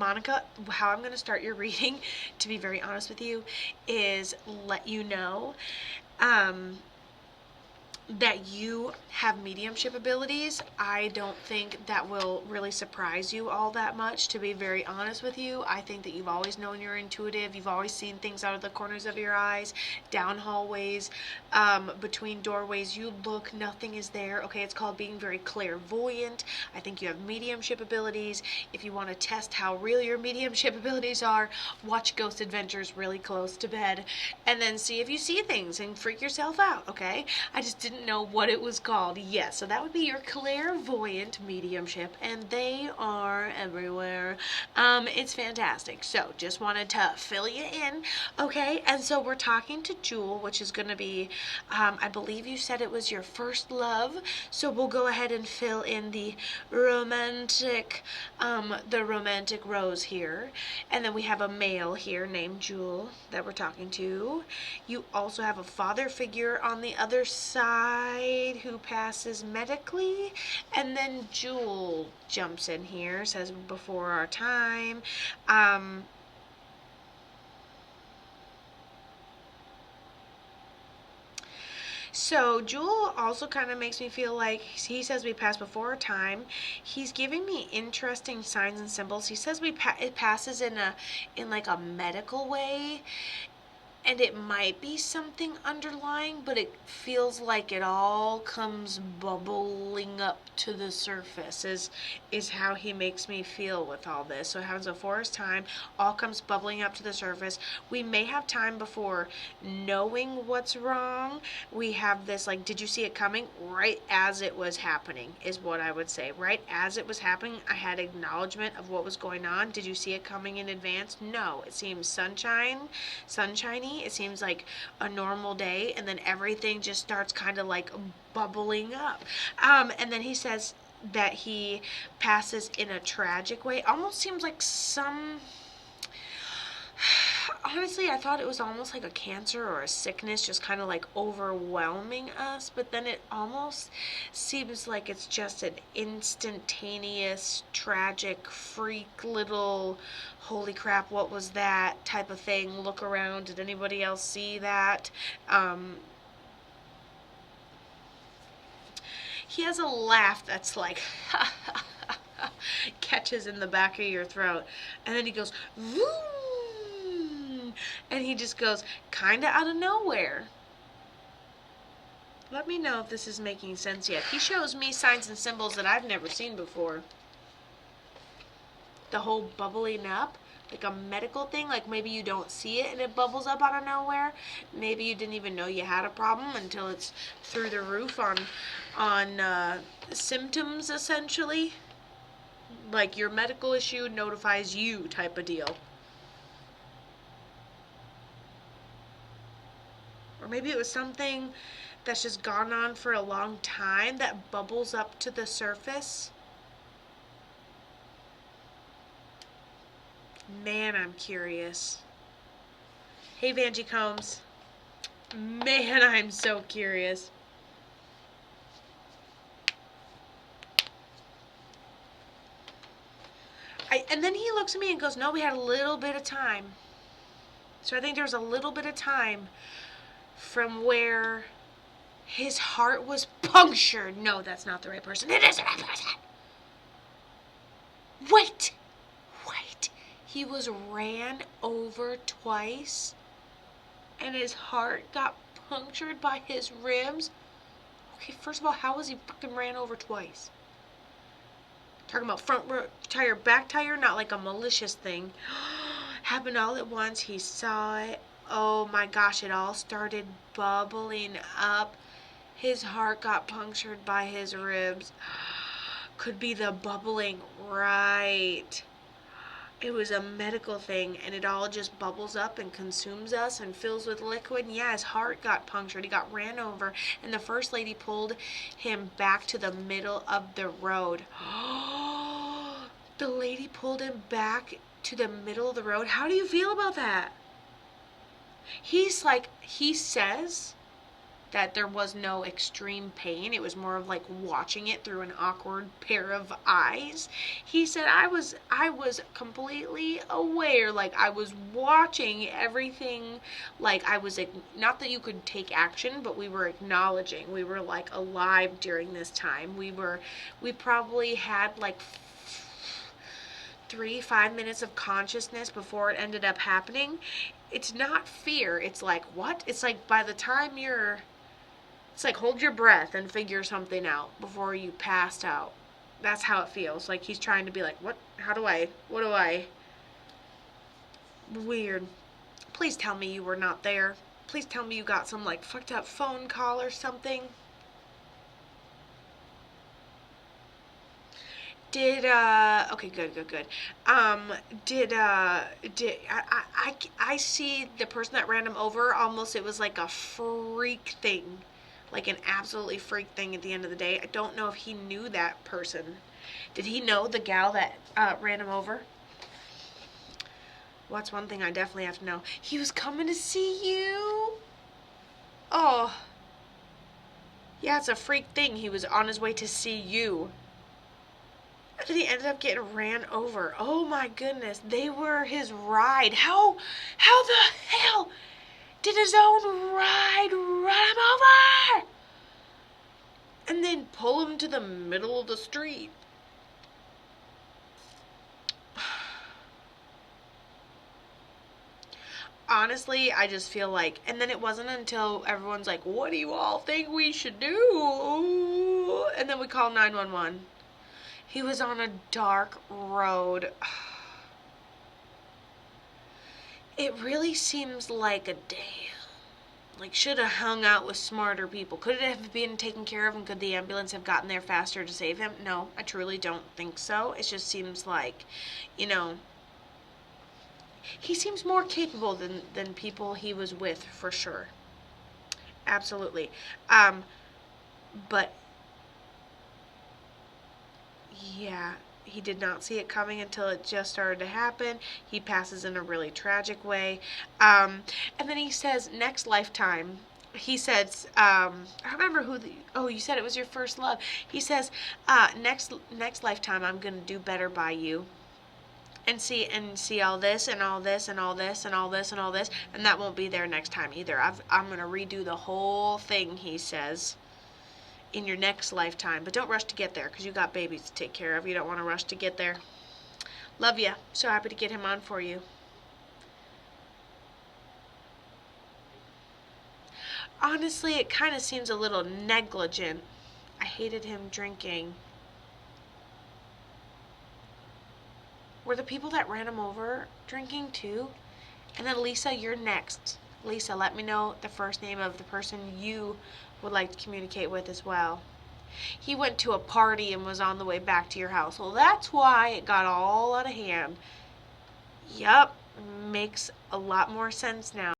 Monica, how I'm going to start your reading, to be very honest with you, is let you know that you have mediumship abilities. I don't think that will really surprise you all that much, to be very honest with you. I think that you've always known you're intuitive. You've always seen things out of the corners of your eyes, down hallways, between doorways. You look, nothing is there. Okay, it's called being very clairvoyant. I think you have mediumship abilities. If you want to test how real your mediumship abilities are, watch Ghost Adventures really close to bed, and then see if you see things and freak yourself out, okay? I just didn't know what it was called. Yes, so that would be your clairvoyant mediumship, and they are everywhere. It's fantastic. So just wanted to fill you in, okay? And so we're talking to Jewell, which is going to be, I believe you said it was your first love. So we'll go ahead and fill in the romantic rose here, and then we have a male here named Jewell that we're talking to. You also have a father figure on the other side who passes medically, and then Jewell jumps in here, says before our time. So Jewell also kind of makes me feel like, he says we pass before our time. He's giving me interesting signs and symbols. He says it passes in like a medical way, and it might be something underlying, but it feels like it all comes bubbling up to the surface, is how he makes me feel with all this. So it happens before his time, all comes bubbling up to the surface. We may have time before knowing what's wrong. We have this, like, did you see it coming? Right as it was happening is what I would say. Right as it was happening, I had acknowledgement of what was going on. Did you see it coming in advance? No. It seems sunshiny. It seems like a normal day, and then everything just starts kind of like bubbling up. And then he says that he passes in a tragic way. Almost seems like honestly, I thought it was almost like a cancer or a sickness just kind of like overwhelming us, but then it almost seems like it's just an instantaneous, tragic, freak little, holy crap, what was that type of thing. Look around, did anybody else see that? He has a laugh that's like, catches in the back of your throat, and then he goes, vroom, and he just goes kind of out of nowhere. Let me know if this is making sense yet. He shows me signs and symbols that I've never seen before. The whole bubbling up, like a medical thing, like maybe you don't see it and it bubbles up out of nowhere. Maybe you didn't even know you had a problem until it's through the roof on symptoms, essentially. Like your medical issue notifies you type of deal. Or maybe it was something that's just gone on for a long time that bubbles up to the surface. Man, I'm curious. Hey, Vanjie Combs. Man, I'm so curious. And then he looks at me and goes, no, we had a little bit of time. So I think there's a little bit of time from where his heart was punctured. No, that's not the right person. It is the right person. Wait. He was ran over twice, and his heart got punctured by his ribs. Okay, first of all, how was he fucking ran over twice? Talking about front tire, back tire, not like a malicious thing. Happened all at once. He saw it. Oh my gosh, it all started bubbling up. His heart got punctured by his ribs. Could be the bubbling, right. It was a medical thing, and it all just bubbles up and consumes us and fills with liquid. And yeah, his heart got punctured. He got ran over, and the first lady pulled him back to the middle of the road. The lady pulled him back to the middle of the road. How do you feel about that? He says that there was no extreme pain. It was more of like watching it through an awkward pair of eyes. He said I was completely aware, like I was watching everything, like I was not that you could take action, but we were acknowledging. We were like alive during this time. We probably had like 3 5 minutes of consciousness before it ended up happening. It's not fear. It's like, what? It's like by the time it's like hold your breath and figure something out before you passed out. That's how it feels. Like he's trying to be like, what? What do I? Weird. Please tell me you were not there. Please tell me you got some like fucked up phone call or something. Okay, good. I see the person that ran him over, almost it was like a freak thing, like an absolutely freak thing at the end of the day. I don't know if he knew that person. Did he know the gal that ran him over? Well, that's one thing I definitely have to know. He was coming to see you? Oh, yeah, it's a freak thing. He was on his way to see you. And he ended up getting ran over. Oh my goodness. They were his ride. How the hell did his own ride run him over? And then pull him to the middle of the street. Honestly, I just feel like, and then it wasn't until everyone's like, what do you all think we should do? And then we call 911. He was on a dark road. It really seems like a damn. Like, should have hung out with smarter people. Could it have been taken care of, and could the ambulance have gotten there faster to save him? No, I truly don't think so. It just seems like, he seems more capable than people he was with, for sure. Absolutely. But yeah, he did not see it coming until it just started to happen. He passes in a really tragic way. And then he says, next lifetime, he says, I remember you said it was your first love. He says, next lifetime, I'm going to do better by you. And see all this and all this and all this and all this and all this. And that won't be there next time either. I'm going to redo the whole thing, he says, in your next lifetime. But don't rush to get there, because you got babies to take care of. You don't want to rush to get there. Love ya. So happy to get him on for you. Honestly, it kind of seems a little negligent. I hated him drinking. Were the people that ran him over drinking too? And then Lisa, you're next. Lisa, let me know the first name of the person you would like to communicate with as well. He went to a party and was on the way back to your house. Well, that's why it got all out of hand. Yup, makes a lot more sense now.